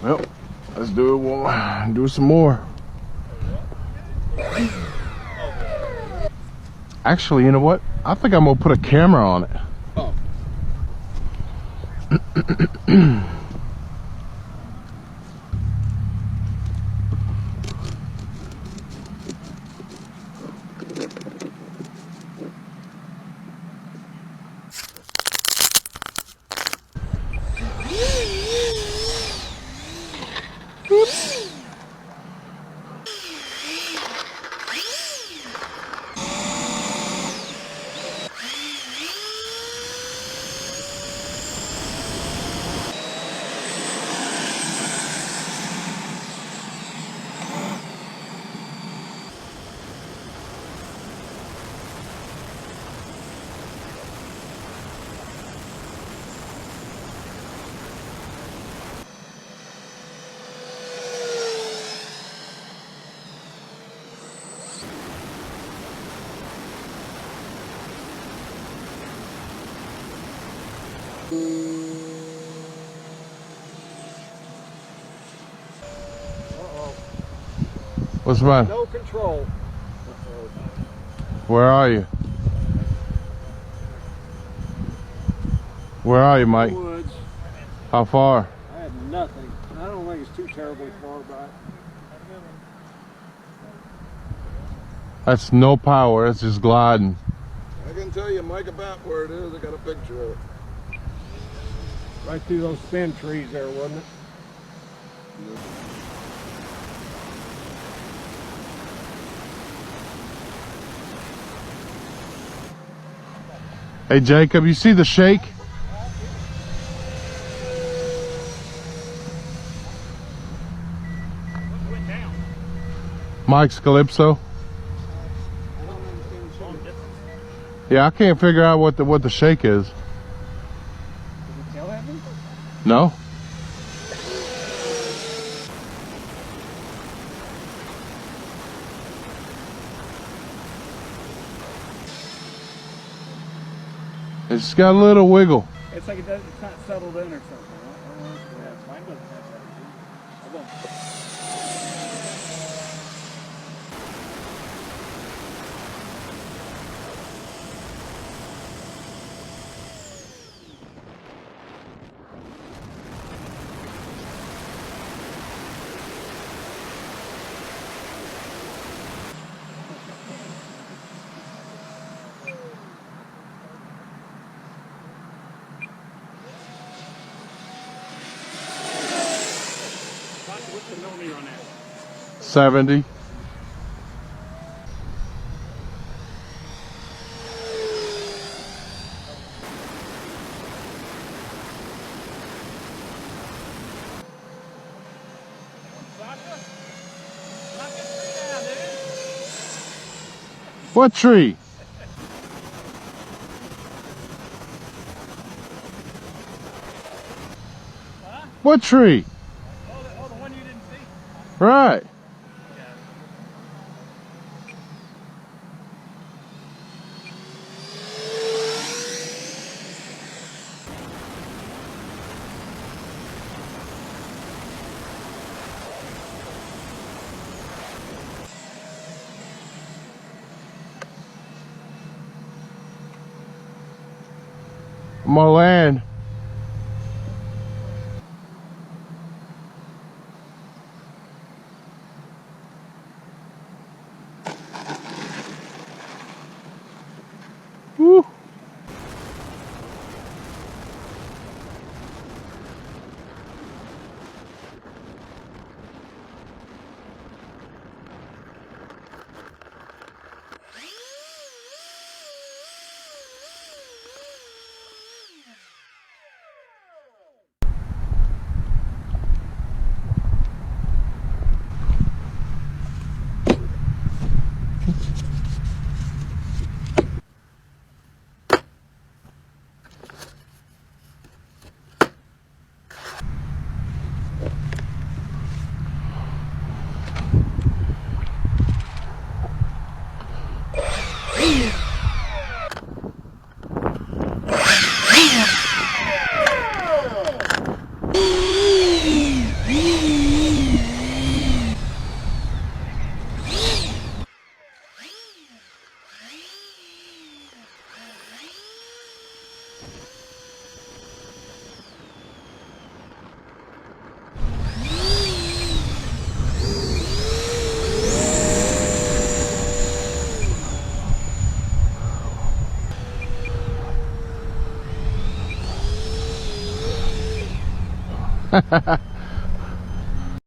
Well, let's do it. Do some more. Actually, you know what? I think I'm gonna put a camera on it. Oh. What's the matter? No control. Where are you? Where are you, Mike? Woods. How far? I had nothing. I don't think it's too terribly far back. That's no power. It's just gliding. I can tell you, Mike, about where it is. I got a picture of it. Right through those thin trees there, wasn't it? Hey, Jacob, you see the shake? Mike's Calypso. Yeah, I can't figure out what the shake is. Did it tell at me? No? It's got a little wiggle. It's like it's not settled in or something. I don't know what it is. Mine doesn't have that. Hold on. What's the millimeter on that? 70. What tree? Huh? What tree? Oh, the one you didn't see? Right. I'm gonna land. Woo. Yeah.